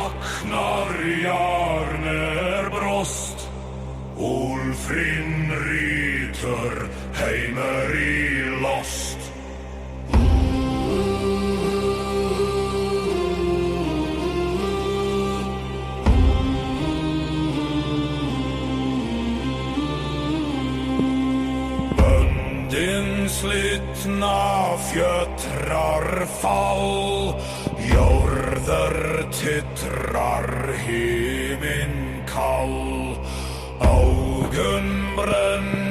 vaknar Jarner brost. Úlfrinn rítur heimur í lost. Böndin slitna fjötrar fall, jörður titrar himinn kall, augun brenn